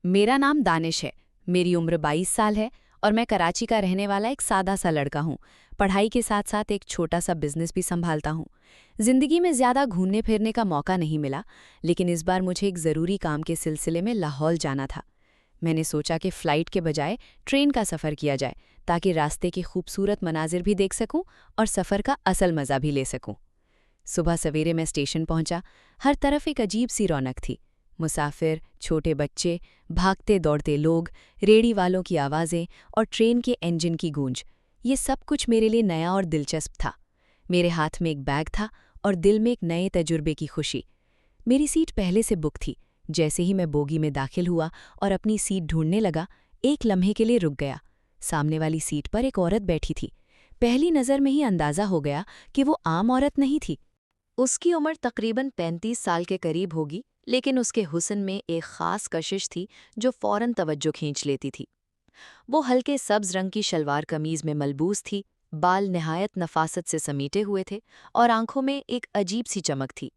मेरा नाम दानिश है। मेरी उम्र 22 साल है और मैं कराची का रहने वाला एक सादा सा लड़का हूँ। पढ़ाई के साथ साथ एक छोटा सा बिजनेस भी संभालता हूँ। जिंदगी में ज़्यादा घूमने फिरने का मौका नहीं मिला, लेकिन इस बार मुझे एक ज़रूरी काम के सिलसिले में लाहौल जाना था। मैंने सोचा कि फ़्लाइट के बजाय ट्रेन का सफ़र किया जाए, ताकि रास्ते के खूबसूरत मनाजिर भी देख सकूं और सफ़र का असल मज़ा भी ले सकूं। सुबह सवेरे मैं स्टेशन पहुंचा। हर तरफ एक अजीब सी रौनक थी। मुसाफिर, छोटे बच्चे, भागते दौड़ते लोग, रेड़ी वालों की आवाज़ें और ट्रेन के इंजन की गूंज, ये सब कुछ मेरे लिए नया और दिलचस्प था। मेरे हाथ में एक बैग था और दिल में एक नए तजुर्बे की खुशी। मेरी सीट पहले से बुक थी। जैसे ही मैं बोगी में दाखिल हुआ और अपनी सीट ढूंढने लगा, एक लम्हे के लिए रुक गया। सामने वाली सीट पर एक औरत बैठी थी। पहली नज़र में ही अंदाज़ा हो गया कि वो आम औरत नहीं थी। उसकी उम्र तकरीबन 35 साल के करीब होगी, लेकिन उसके हुस्न में एक ख़ास कशिश थी जो फ़ौरन तवज्जो खींच लेती थी। वो हल्के सब्ज़ रंग की शलवार कमीज़ में मलबूस थी, बाल नहायत नफासत से समीटे हुए थे और आंखों में एक अजीब सी चमक थी।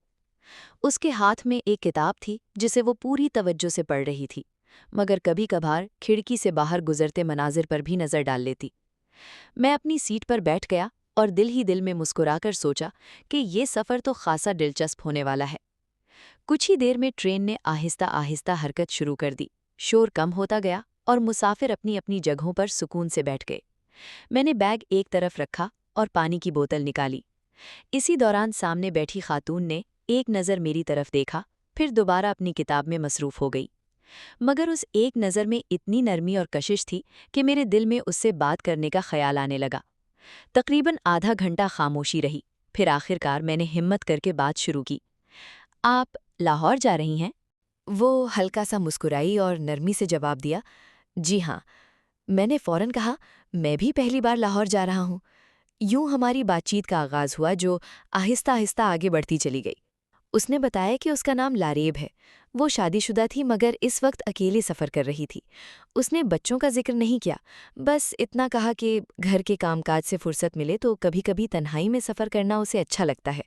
उसके हाथ में एक किताब थी जिसे वो पूरी तवज्जो से पढ़ रही थी, मगर कभी कभार खिड़की से बाहर गुजरते मनाजिर पर भी नज़र डाल लेती। मैं अपनी सीट पर बैठ गया और दिल ही दिल में मुस्कुराकर सोचा कि ये सफ़र तो खासा दिलचस्प होने वाला है। कुछ ही देर में ट्रेन ने आहिस्ता आहिस्ता हरकत शुरू कर दी। शोर कम होता गया और मुसाफिर अपनी अपनी जगहों पर सुकून से बैठ गए। मैंने बैग एक तरफ रखा और पानी की बोतल निकाली। इसी दौरान सामने बैठी खातून ने एक नज़र मेरी तरफ देखा, फिर दोबारा अपनी किताब में मसरूफ़ हो गई। मगर उस एक नज़र में इतनी नरमी और कशिश थी कि मेरे दिल में उससे बात करने का ख्याल आने लगा। तकरीबन आधा घंटा खामोशी रही, फिर आखिरकार मैंने हिम्मत करके बात शुरू की। आप लाहौर जा रही हैं? वो हल्का सा मुस्कुराई और नरमी से जवाब दिया, जी हाँ। मैंने फ़ौरन कहा, मैं भी पहली बार लाहौर जा रहा हूँ। यूं हमारी बातचीत का आगाज़ हुआ, जो आहिस्ता आहिस्ता आगे बढ़ती चली गई। उसने बताया कि उसका नाम लारेब है। वो शादीशुदा थी, मगर इस वक्त अकेले सफ़र कर रही थी। उसने बच्चों का जिक्र नहीं किया, बस इतना कहा कि घर के कामकाज से फुर्सत मिले तो कभी-कभी तन्हाई में सफ़र करना उसे अच्छा लगता है।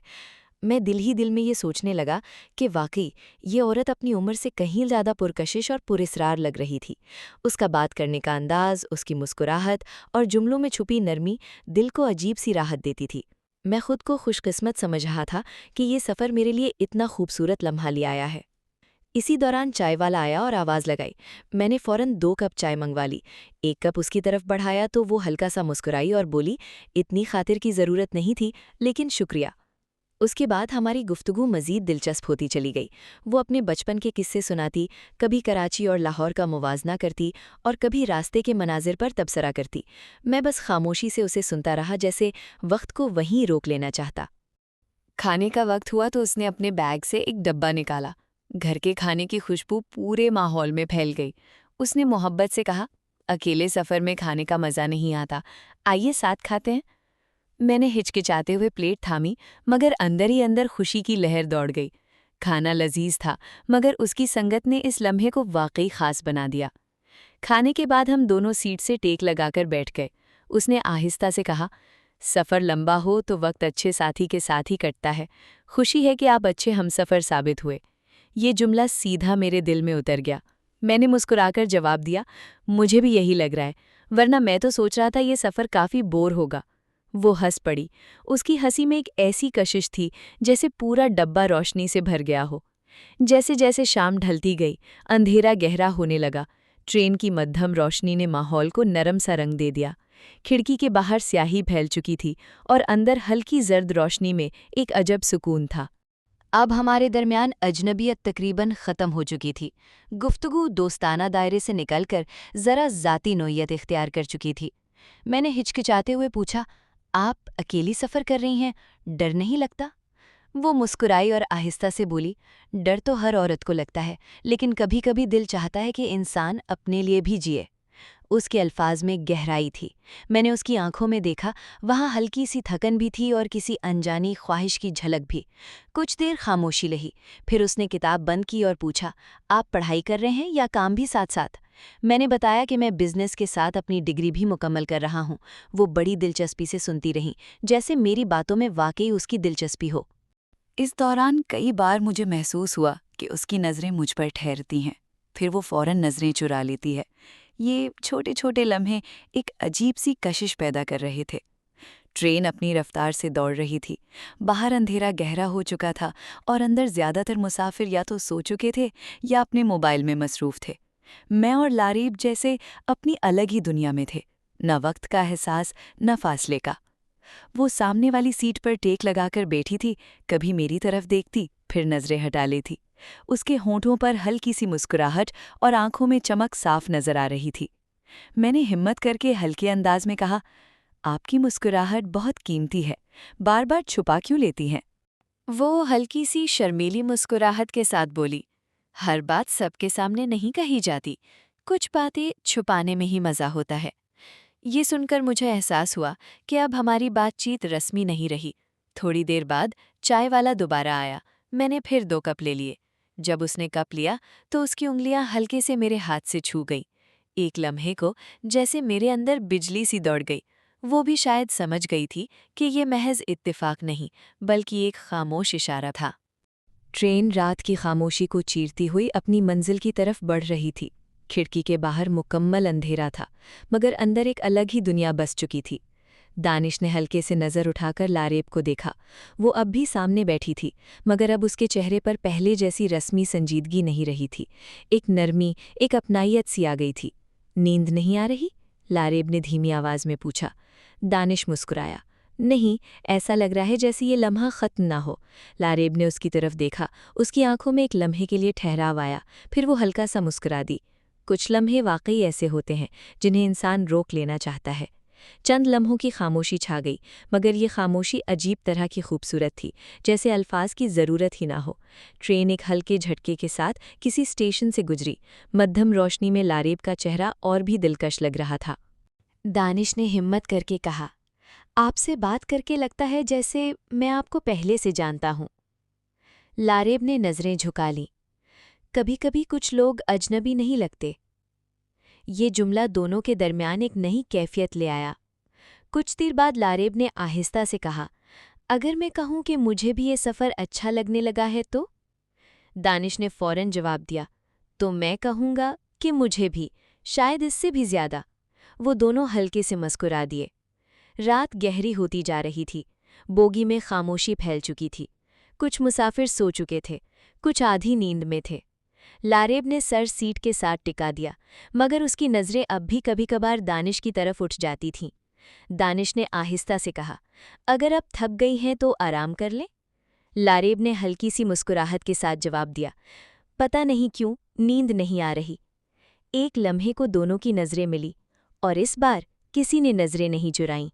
मैं दिल ही दिल में ये सोचने लगा कि वाकई ये औरत अपनी उम्र से कहीं ज़्यादा पुरकशिश और पुरस्रार लग रही थी। उसका बात करने का अंदाज़, उसकी मुस्कुराहट और जुमलों में छुपी नरमी दिल को अजीब सी राहत देती थी। मैं खुद को खुशकिस्मत समझ रहा था कि ये सफ़र मेरे लिए इतना खूबसूरत लम्हा ले आया है। इसी दौरान चाय वाला आया और आवाज़ लगाई। मैंने फ़ौरन 2 कप चाय मंगवा ली। एक कप उसकी तरफ बढ़ाया तो वो हल्का सा मुस्कुराई और बोली, इतनी खातिर की ज़रूरत नहीं थी, लेकिन शुक्रिया। उसके बाद हमारी गुफ्तगू मज़ीद दिलचस्प होती चली गई। वो अपने बचपन के किस्से सुनाती, कभी कराची और लाहौर का मुवाजना करती और कभी रास्ते के मनाजिर पर तबसरा करती। मैं बस खामोशी से उसे सुनता रहा, जैसे वक्त को वहीं रोक लेना चाहता। खाने का वक्त हुआ तो उसने अपने बैग से एक डब्बा निकाला। घर के खाने की खुशबू पूरे माहौल में फैल गई। उसने मोहब्बत से कहा, अकेले सफ़र में खाने का मज़ा नहीं आता, आइए साथ खाते हैं। मैंने हिचकिचाते हुए प्लेट थामी, मगर अंदर ही अंदर खुशी की लहर दौड़ गई। खाना लजीज था, मगर उसकी संगत ने इस लम्हे को वाकई खास बना दिया। खाने के बाद हम दोनों सीट से टेक लगाकर बैठ गए। उसने आहिस्ता से कहा, सफ़र लंबा हो तो वक्त अच्छे साथी के साथ ही कटता है। खुशी है कि आप अच्छे हमसफ़र साबित हुए। ये जुमला सीधा मेरे दिल में उतर गया। मैंने मुस्कुराकर जवाब दिया, मुझे भी यही लग रहा है, वरना मैं तो सोच रहा था ये सफ़र काफ़ी बोर होगा। वो हंस पड़ी। उसकी हंसी में एक ऐसी कशिश थी जैसे पूरा डब्बा रोशनी से भर गया हो। जैसे जैसे शाम ढलती गई, अंधेरा गहरा होने लगा। ट्रेन की मध्यम रोशनी ने माहौल को नरम सा रंग दे दिया। खिड़की के बाहर स्याही फैल चुकी थी और अंदर हल्की जर्द रोशनी में एक अजब सुकून था। अब हमारे दरमियान अजनबियत तकरीबन ख़त्म हो चुकी थी। गुफ्तगू दोस्ताना दायरे से निकलकर ज़रा ज़ाती नोयत इख्तियार कर चुकी थी। मैंने हिचकिचाते हुए पूछा, आप अकेली सफ़र कर रही हैं, डर नहीं लगता? वो मुस्कुराई और आहिस्ता से बोली, डर तो हर औरत को लगता है, लेकिन कभी कभी दिल चाहता है कि इंसान अपने लिए भी जिए। उसके अल्फाज में गहराई थी। मैंने उसकी आंखों में देखा, वहाँ हल्की सी थकन भी थी और किसी अनजानी ख्वाहिश की झलक भी। कुछ देर खामोशी रही, फिर उसने किताब बंद की और पूछा, आप पढ़ाई कर रहे हैं या काम भी साथ साथ? मैंने बताया कि मैं बिजनेस के साथ अपनी डिग्री भी मुकम्मल कर रहा हूँ। वो बड़ी दिलचस्पी से सुनती रही, जैसे मेरी बातों में वाकई उसकी दिलचस्पी हो। इस दौरान कई बार मुझे महसूस हुआ कि उसकी नज़रें मुझ पर ठहरती हैं। फिर वो फौरन नज़रें चुरा लेती है। ये छोटे छोटे लम्हे एक अजीब सी कशिश पैदा कर रहे थे। ट्रेन अपनी रफ्तार से दौड़ रही थी। बाहर अंधेरा गहरा हो चुका था और अंदर ज्यादातर मुसाफिर या तो सो चुके थे या अपने मोबाइल में मसरूफ थे। मैं और लारीब जैसे अपनी अलग ही दुनिया में थे, न वक्त का एहसास न फासले का। वो सामने वाली सीट पर टेक लगाकर बैठी थी, कभी मेरी तरफ देखती फिर नजरें हटा लेती। उसके होंठों पर हल्की सी मुस्कुराहट और आंखों में चमक साफ नजर आ रही थी। मैंने हिम्मत करके हल्के अंदाज में कहा, आपकी मुस्कुराहट बहुत कीमती है, बार बार छुपा क्यों लेती हैं? वो हल्की सी शर्मीली मुस्कुराहट के साथ बोली, हर बात सबके सामने नहीं कही जाती, कुछ बातें छुपाने में ही मज़ा होता है। ये सुनकर मुझे एहसास हुआ कि अब हमारी बातचीत रस्मी नहीं रही। थोड़ी देर बाद चाय वाला दोबारा आया। मैंने फिर 2 कप ले लिए। जब उसने कप लिया तो उसकी उंगलियां हल्के से मेरे हाथ से छू गईं। एक लम्हे को जैसे मेरे अंदर बिजली सी दौड़ गई। वो भी शायद समझ गई थी कि ये महज इत्तेफाक नहीं, बल्कि एक खामोश इशारा था। ट्रेन रात की खामोशी को चीरती हुई अपनी मंजिल की तरफ बढ़ रही थी। खिड़की के बाहर मुकम्मल अंधेरा था, मगर अंदर एक अलग ही दुनिया बस चुकी थी। दानिश ने हल्के से नज़र उठाकर लारेब को देखा। वो अब भी सामने बैठी थी, मगर अब उसके चेहरे पर पहले जैसी रस्मी संजीदगी नहीं रही थी। एक नरमी, एक अपनाइयत सी आ गई थी। नींद नहीं आ रही? लारेब ने धीमी आवाज़ में पूछा। दानिश मुस्कुराया। नहीं, ऐसा लग रहा है जैसे ये लम्हा ख़त्म ना हो। लारेब ने उसकी तरफ देखा। उसकी आंखों में एक लम्हे के लिए ठहराव आया, फिर वो हल्का सा मुस्कुरा दी। कुछ लम्हे वाकई ऐसे होते हैं जिन्हें इंसान रोक लेना चाहता है। चंद लम्हों की खामोशी छा गई, मगर ये खामोशी अजीब तरह की खूबसूरत थी, जैसे अल्फाज की ज़रूरत ही ना हो। ट्रेन एक हल्के झटके के साथ किसी स्टेशन से गुजरी। मध्यम रोशनी में लारेब का चेहरा और भी दिलकश लग रहा था। दानिश ने हिम्मत करके कहा, आपसे बात करके लगता है जैसे मैं आपको पहले से जानता हूँ। लारेब ने नज़रें झुका लीं। कभी कभी कुछ लोग अजनबी नहीं लगते। ये जुमला दोनों के दरमियान एक नई कैफियत ले आया। कुछ देर बाद लारेब ने आहिस्ता से कहा, अगर मैं कहूँ कि मुझे भी ये सफ़र अच्छा लगने लगा है तो? दानिश ने फौरन जवाब दिया, तो मैं कहूँगा कि मुझे भी, शायद इससे भी ज़्यादा। वो दोनों हल्के से मुस्कुरा दिए। रात गहरी होती जा रही थी। बोगी में खामोशी फैल चुकी थी। कुछ मुसाफिर सो चुके थे, कुछ आधी नींद में थे। लारेब ने सर सीट के साथ टिका दिया, मगर उसकी नज़रें अब भी कभी कभार दानिश की तरफ उठ जाती थीं। दानिश ने आहिस्ता से कहा, अगर अब थक गई हैं तो आराम कर लें? लारेब ने हल्की सी मुस्कुराहट के साथ जवाब दिया, पता नहीं क्यों नींद नहीं आ रही। एक लम्हे को दोनों की नज़रें मिली, और इस बार किसी ने नज़रें नहीं चुराईं।